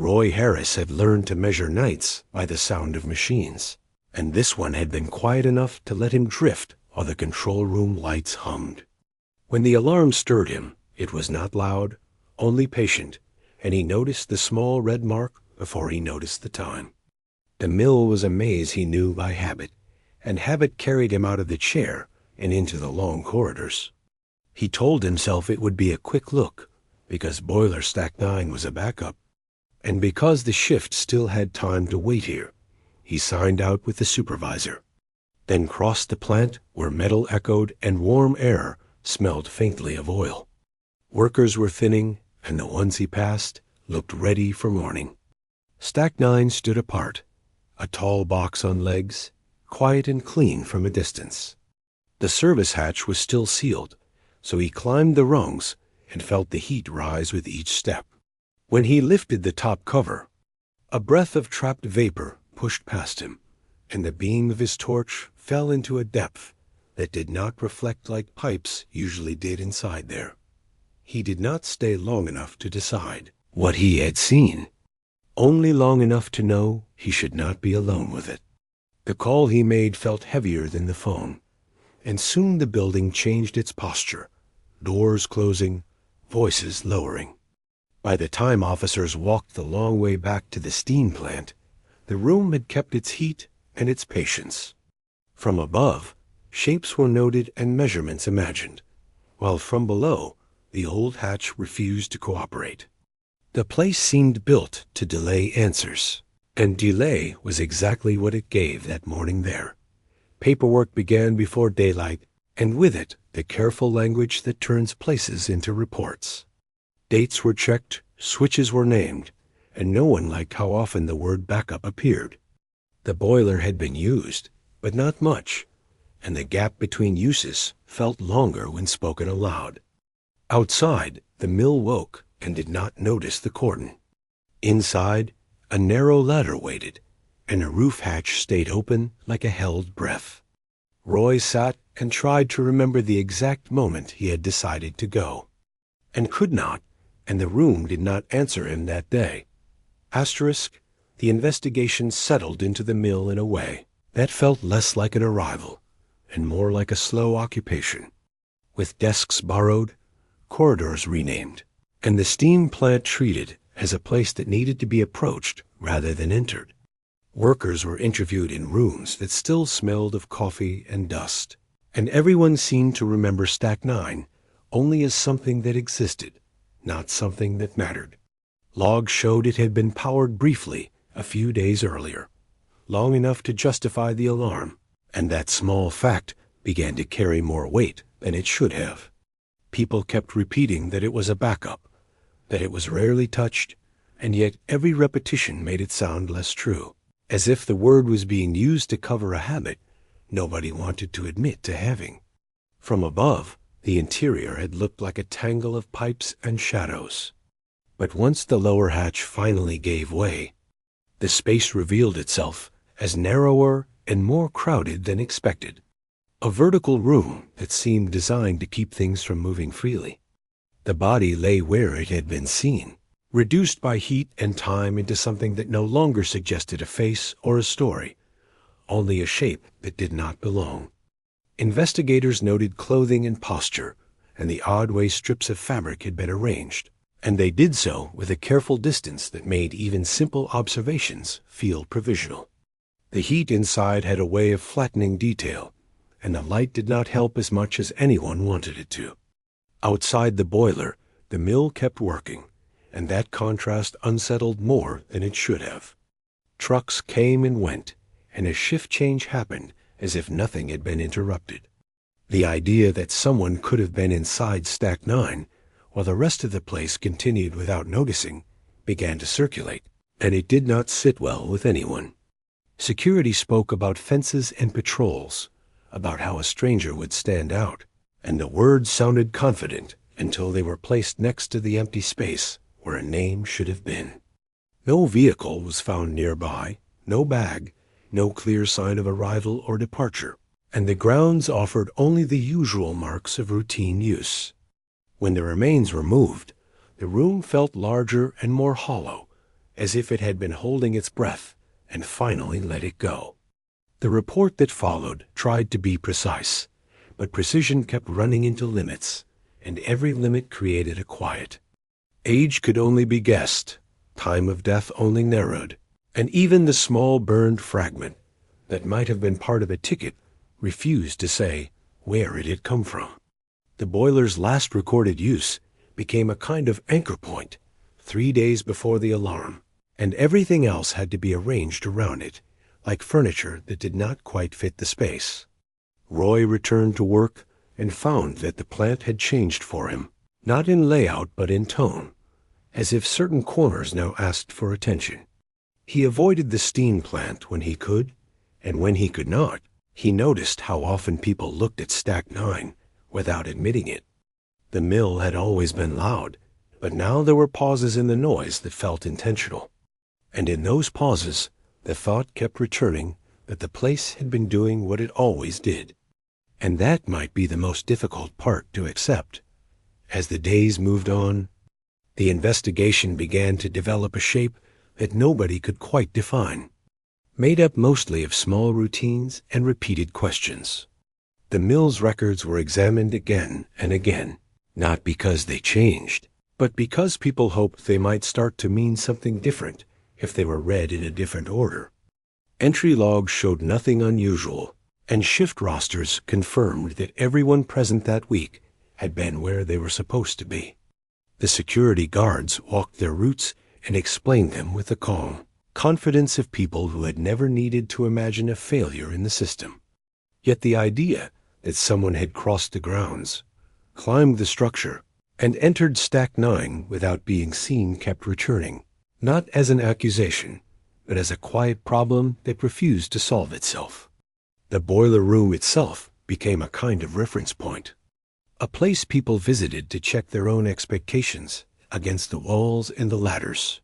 Roy Harris had learned to measure nights by the sound of machines, and this one had been quiet enough to let him drift while the control room lights hummed. When the alarm stirred him, it was not loud, only patient, and he noticed the small red mark before he noticed the time. The mill was a maze he knew by habit, and habit carried him out of the chair and into the long corridors. He told himself it would be a quick look, because Boiler Stack 9 was a backup, and because the shift still had time to wait here. He signed out with the supervisor, then crossed the plant where metal echoed and warm air smelled faintly of oil. Workers were thinning, and the ones he passed looked ready for morning. Stack 9 stood apart, a tall box on legs, quiet and clean from a distance. The service hatch was still sealed, so he climbed the rungs and felt the heat rise with each step. When he lifted the top cover, a breath of trapped vapor pushed past him, and the beam of his torch fell into a depth that did not reflect like pipes usually did inside there. He did not stay long enough to decide what he had seen, only long enough to know he should not be alone with it. The call he made felt heavier than the phone, and soon the building changed its posture, doors closing, voices lowering. By the time officers walked the long way back to the steam plant, the room had kept its heat and its patience. From above, shapes were noted and measurements imagined, while from below, the old hatch refused to cooperate. The place seemed built to delay answers, and delay was exactly what it gave that morning there. Paperwork began before daylight, and with it, the careful language that turns places into reports. Dates were checked, switches were named, and no one liked how often the word backup appeared. The boiler had been used, but not much, and the gap between uses felt longer when spoken aloud. Outside, the mill woke and did not notice the cordon. Inside, a narrow ladder waited, and a roof hatch stayed open like a held breath. Roy sat and tried to remember the exact moment he had decided to go, and could not, and the room did not answer him that day. Asterisk, the investigation settled into the mill in a way that felt less like an arrival and more like a slow occupation, with desks borrowed, corridors renamed, and the steam plant treated as a place that needed to be approached rather than entered. Workers were interviewed in rooms that still smelled of coffee and dust, and everyone seemed to remember Stack 9 only as something that existed, not something that mattered. Logs showed it had been powered briefly a few days earlier, long enough to justify the alarm, and that small fact began to carry more weight than it should have. People kept repeating that it was a backup, that it was rarely touched, and yet every repetition made it sound less true, as if the word was being used to cover a habit nobody wanted to admit to having. From above, the interior had looked like a tangle of pipes and shadows. But once the lower hatch finally gave way, the space revealed itself as narrower and more crowded than expected. A vertical room that seemed designed to keep things from moving freely. The body lay where it had been seen, reduced by heat and time into something that no longer suggested a face or a story, only a shape that did not belong. Investigators noted clothing and posture, and the odd way strips of fabric had been arranged, and they did so with a careful distance that made even simple observations feel provisional. The heat inside had a way of flattening detail, and the light did not help as much as anyone wanted it to. Outside the boiler, the mill kept working, and that contrast unsettled more than it should have. Trucks came and went, and a shift change happened as if nothing had been interrupted. The idea that someone could have been inside Stack 9 while the rest of the place continued without noticing began to circulate, and it did not sit well with anyone. Security spoke about fences and patrols, about how a stranger would stand out, and the words sounded confident until they were placed next to the empty space where a name should have been. No vehicle was found nearby, no bag, no clear sign of arrival or departure, and the grounds offered only the usual marks of routine use. When the remains were moved, the room felt larger and more hollow, as if it had been holding its breath, and finally let it go. The report that followed tried to be precise, but precision kept running into limits, and every limit created a quiet. Age could only be guessed, time of death only narrowed, and even the small burned fragment that might have been part of a ticket refused to say where it had come from. The boiler's last recorded use became a kind of anchor point 3 days before the alarm, and everything else had to be arranged around it, like furniture that did not quite fit the space. Roy returned to work and found that the plant had changed for him, not in layout but in tone, as if certain corners now asked for attention. He avoided the steam plant when he could, and when he could not, he noticed how often people looked at Stack 9 without admitting it. The mill had always been loud, but now there were pauses in the noise that felt intentional. And in those pauses, the thought kept returning that the place had been doing what it always did. And that might be the most difficult part to accept. As the days moved on, the investigation began to develop a shape that nobody could quite define, made up mostly of small routines and repeated questions. The mill's records were examined again and again, not because they changed, but because people hoped they might start to mean something different if they were read in a different order. Entry logs showed nothing unusual, and shift rosters confirmed that everyone present that week had been where they were supposed to be. The security guards walked their routes and explained them with the calm confidence of people who had never needed to imagine a failure in the system. Yet the idea that someone had crossed the grounds, climbed the structure, and entered Stack 9 without being seen kept returning, not as an accusation, but as a quiet problem that refused to solve itself. The boiler room itself became a kind of reference point, a place people visited to check their own expectations against the walls and the ladders.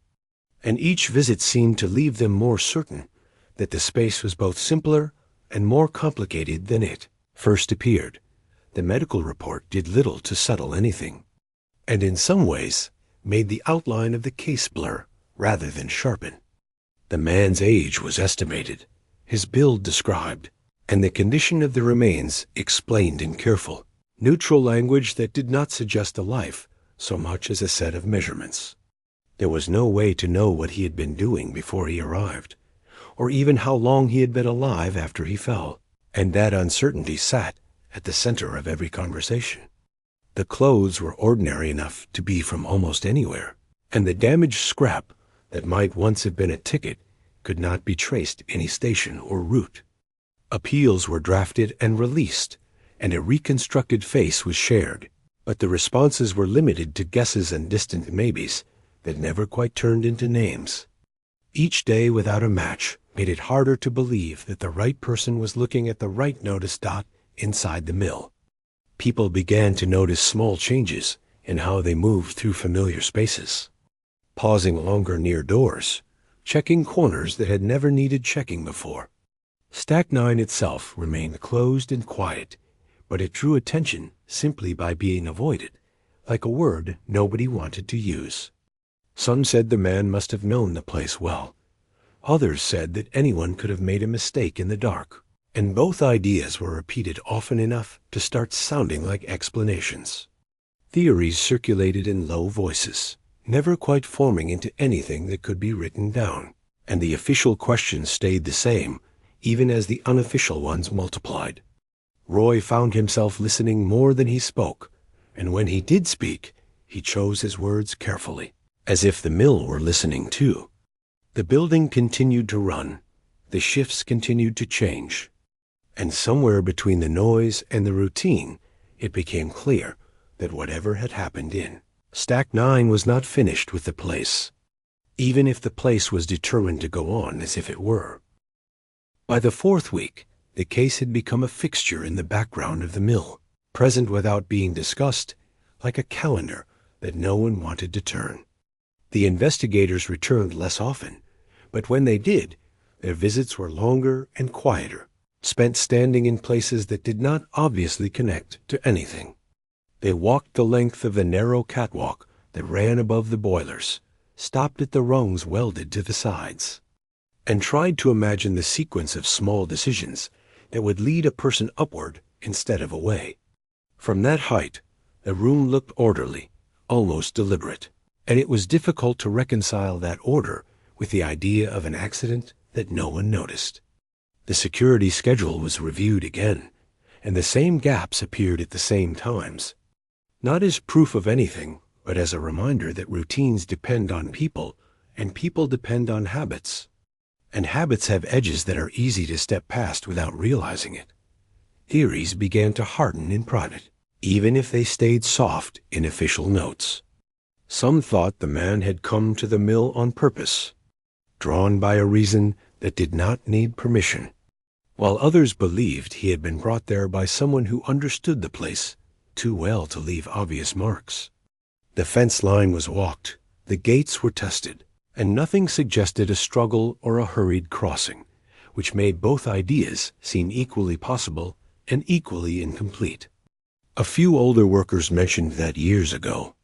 And each visit seemed to leave them more certain that the space was both simpler and more complicated than it first appeared. The medical report did little to settle anything, and in some ways made the outline of the case blur rather than sharpen. The man's age was estimated, his build described, and the condition of the remains explained in careful, neutral language that did not suggest a life so much as a set of measurements. There was no way to know what he had been doing before he arrived, or even how long he had been alive after he fell, and that uncertainty sat at the center of every conversation. The clothes were ordinary enough to be from almost anywhere, and the damaged scrap that might once have been a ticket could not be traced any station or route. Appeals were drafted and released, and a reconstructed face was shared, but the responses were limited to guesses and distant maybes that never quite turned into names. Each day without a match made it harder to believe that the right person was looking at the right notice dot inside the mill. People began to notice small changes in how they moved through familiar spaces, pausing longer near doors, checking corners that had never needed checking before. Stack 9 itself remained closed and quiet, but it drew attention simply by being avoided, like a word nobody wanted to use. Some said the man must have known the place well. Others said that anyone could have made a mistake in the dark, and both ideas were repeated often enough to start sounding like explanations. Theories circulated in low voices, never quite forming into anything that could be written down, and the official questions stayed the same, even as the unofficial ones multiplied. Roy found himself listening more than he spoke, and when he did speak, he chose his words carefully, as if the mill were listening too. The building continued to run, the shifts continued to change, and somewhere between the noise and the routine, it became clear that whatever had happened in Stack 9 was not finished with the place, even if the place was determined to go on as if it were. By the 4th week, the case had become a fixture in the background of the mill, present without being discussed, like a calendar that no one wanted to turn. The investigators returned less often, but when they did, their visits were longer and quieter, spent standing in places that did not obviously connect to anything. They walked the length of the narrow catwalk that ran above the boilers, stopped at the rungs welded to the sides, and tried to imagine the sequence of small decisions that would lead a person upward instead of away. From that height, the room looked orderly, almost deliberate, and it was difficult to reconcile that order with the idea of an accident that no one noticed. The security schedule was reviewed again, and the same gaps appeared at the same times, not as proof of anything, but as a reminder that routines depend on people, and people depend on habits. And habits have edges that are easy to step past without realizing it. Theories began to harden in private, even if they stayed soft in official notes. Some thought the man had come to the mill on purpose, drawn by a reason that did not need permission, while others believed he had been brought there by someone who understood the place too well to leave obvious marks. The fence line was walked, the gates were tested, and nothing suggested a struggle or a hurried crossing, which made both ideas seem equally possible and equally incomplete. A few older workers mentioned that years ago,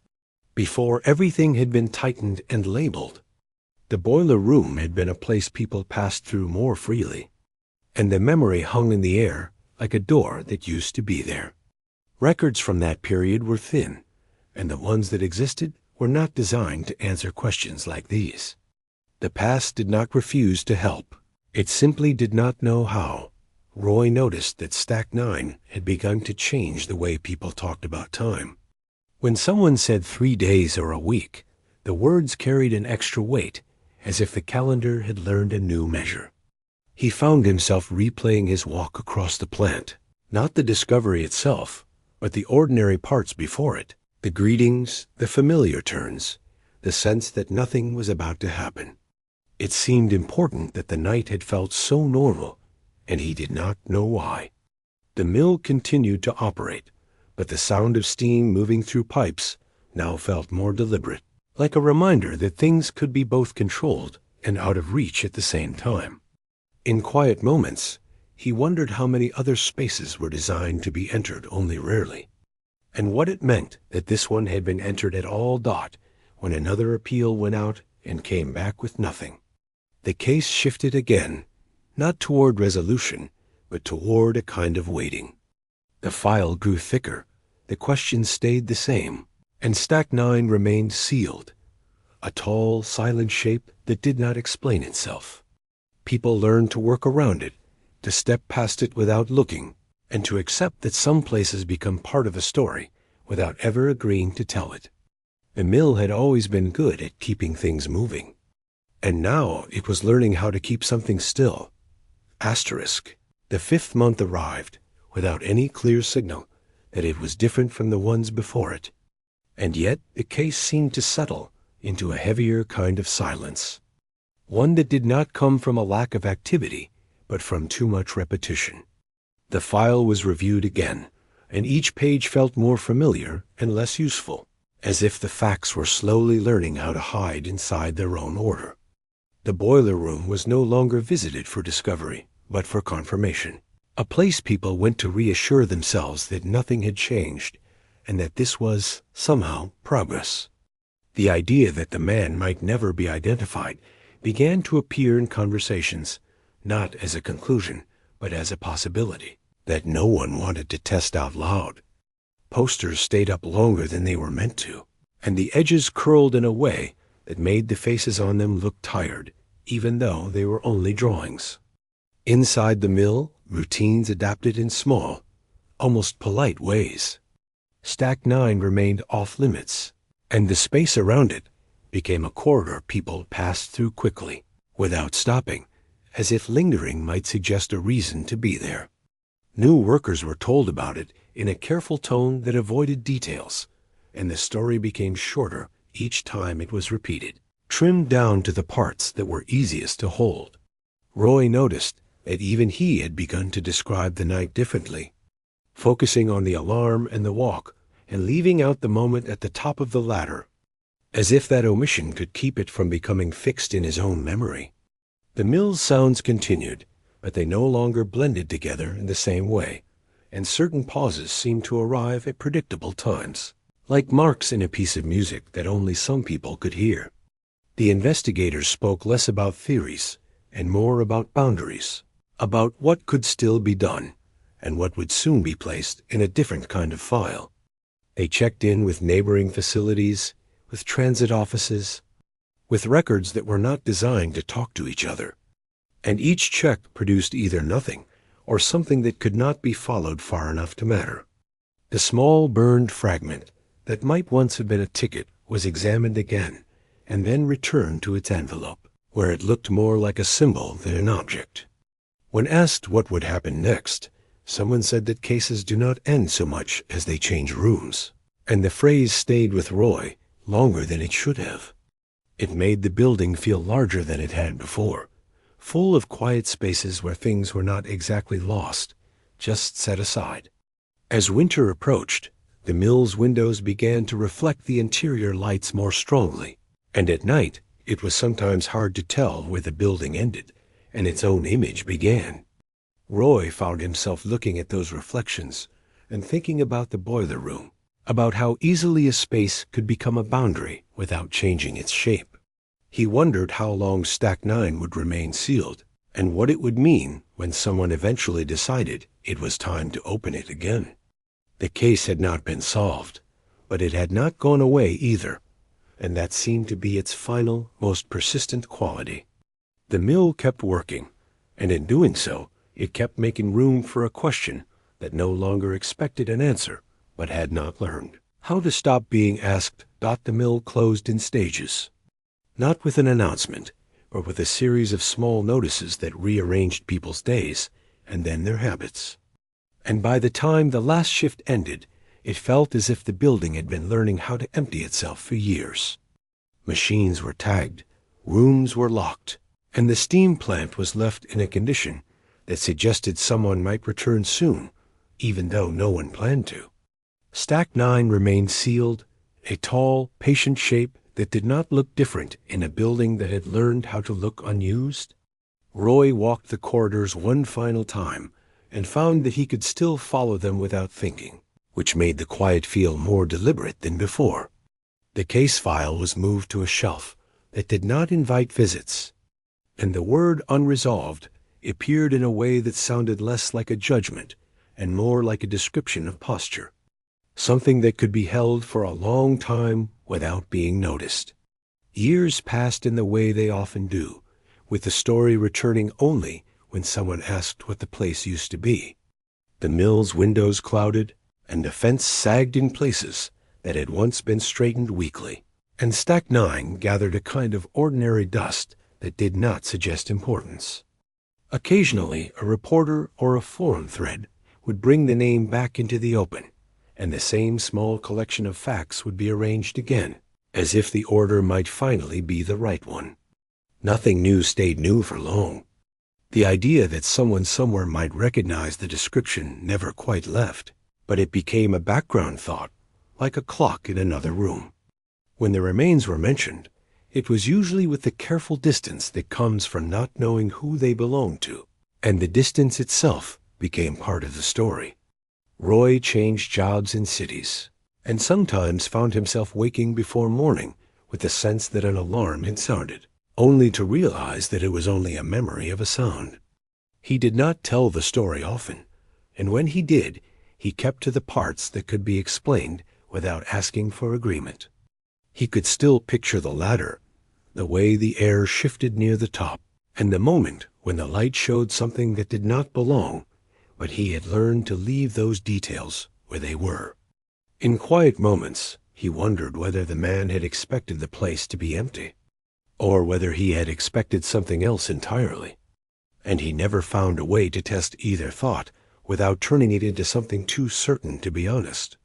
before everything had been tightened and labeled, the boiler room had been a place people passed through more freely, and the memory hung in the air like a door that used to be there. Records from that period were thin, and the ones that existed were not designed to answer questions like these. The past did not refuse to help. It simply did not know how. Roy noticed that Stack 9 had begun to change the way people talked about time. When someone said 3 days or a week, the words carried an extra weight, as if the calendar had learned a new measure. He found himself replaying his walk across the plant, not the discovery itself, but the ordinary parts before it. The greetings, the familiar turns, the sense that nothing was about to happen. It seemed important that the night had felt so normal, and he did not know why. The mill continued to operate, but the sound of steam moving through pipes now felt more deliberate, like a reminder that things could be both controlled and out of reach at the same time. In quiet moments, he wondered how many other spaces were designed to be entered only rarely, and what it meant that this one had been entered at all when another appeal went out and came back with nothing. The case shifted again, not toward resolution, but toward a kind of waiting. The file grew thicker, the questions stayed the same, and Stack 9 remained sealed, a tall, silent shape that did not explain itself. People learned to work around it, to step past it without looking, and to accept that some places become part of a story without ever agreeing to tell it. The mill had always been good at keeping things moving, and now it was learning how to keep something still. Asterisk. The 5th month arrived, without any clear signal that it was different from the ones before it, and yet the case seemed to settle into a heavier kind of silence, one that did not come from a lack of activity, but from too much repetition. The file was reviewed again, and each page felt more familiar and less useful, as if the facts were slowly learning how to hide inside their own order. The boiler room was no longer visited for discovery, but for confirmation, a place people went to reassure themselves that nothing had changed, and that this was, somehow, progress. The idea that the man might never be identified began to appear in conversations, not as a conclusion, but as a possibility that no one wanted to test out loud. Posters stayed up longer than they were meant to, and the edges curled in a way that made the faces on them look tired, even though they were only drawings. Inside the mill, routines adapted in small, almost polite ways. Stack 9 remained off-limits, and the space around it became a corridor people passed through quickly, without stopping, as if lingering might suggest a reason to be there. New workers were told about it in a careful tone that avoided details, and the story became shorter each time it was repeated, trimmed down to the parts that were easiest to hold. Roy noticed that even he had begun to describe the night differently, focusing on the alarm and the walk, and leaving out the moment at the top of the ladder, as if that omission could keep it from becoming fixed in his own memory. The mill's sounds continued, but they no longer blended together in the same way, and certain pauses seemed to arrive at predictable times, like marks in a piece of music that only some people could hear. The investigators spoke less about theories and more about boundaries, about what could still be done and what would soon be placed in a different kind of file. They checked in with neighboring facilities, with transit offices, with records that were not designed to talk to each other. And each check produced either nothing or something that could not be followed far enough to matter. The small burned fragment that might once have been a ticket was examined again and then returned to its envelope, where it looked more like a symbol than an object. When asked what would happen next, someone said that cases do not end so much as they change rooms, and the phrase stayed with Roy longer than it should have. It made the building feel larger than it had before, full of quiet spaces where things were not exactly lost, just set aside. As winter approached, the mill's windows began to reflect the interior lights more strongly, and at night it was sometimes hard to tell where the building ended and its own image began. Roy found himself looking at those reflections and thinking about the boiler room, about how easily a space could become a boundary without changing its shape. He wondered how long Stack 9 would remain sealed and what it would mean when someone eventually decided it was time to open it again. The case had not been solved, but it had not gone away either, and that seemed to be its final, most persistent quality. The mill kept working, and in doing so, it kept making room for a question that no longer expected an answer, but had not learned how to stop being asked. The mill closed in stages, not with an announcement, but with a series of small notices that rearranged people's days and then their habits. And by the time the last shift ended, it felt as if the building had been learning how to empty itself for years. Machines were tagged, rooms were locked, and the steam plant was left in a condition that suggested someone might return soon, even though no one planned to. Stack 9 remained sealed, a tall, patient shape that did not look different in a building that had learned how to look unused. Roy walked the corridors one final time and found that he could still follow them without thinking, which made the quiet feel more deliberate than before. The case file was moved to a shelf that did not invite visits, and the word unresolved appeared in a way that sounded less like a judgment and more like a description of posture, something that could be held for a long time without being noticed. Years passed in the way they often do, with the story returning only when someone asked what the place used to be. The mill's windows clouded, and the fence sagged in places that had once been straightened weekly, and Stack 9 gathered a kind of ordinary dust that did not suggest importance. Occasionally, a reporter or a forum thread would bring the name back into the open, and the same small collection of facts would be arranged again, as if the order might finally be the right one. Nothing new stayed new for long. The idea that someone somewhere might recognize the description never quite left, but it became a background thought, like a clock in another room. When the remains were mentioned, it was usually with the careful distance that comes from not knowing who they belonged to, and the distance itself became part of the story. Roy changed jobs in cities, and sometimes found himself waking before morning with the sense that an alarm had sounded, only to realize that it was only a memory of a sound. He did not tell the story often, and when he did, he kept to the parts that could be explained without asking for agreement. He could still picture the ladder, the way the air shifted near the top, and the moment when the light showed something that did not belong, but he had learned to leave those details where they were. In quiet moments, he wondered whether the man had expected the place to be empty, or whether he had expected something else entirely, and he never found a way to test either thought without turning it into something too certain to be honest.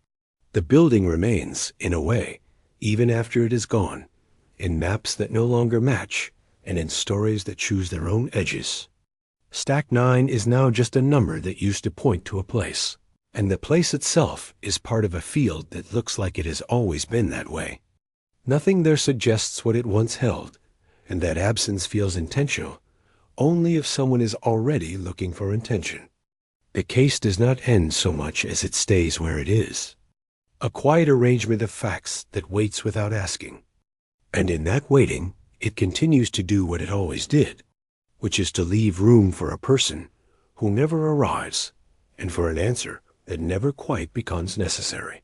The building remains, in a way, even after it is gone, in maps that no longer match, and in stories that choose their own edges. Stack 9 is now just a number that used to point to a place, and the place itself is part of a field that looks like it has always been that way. Nothing there suggests what it once held, and that absence feels intentional only if someone is already looking for intention. The case does not end so much as it stays where it is, a quiet arrangement of facts that waits without asking. And in that waiting, it continues to do what it always did, which is to leave room for a person who never arrives and for an answer that never quite becomes necessary.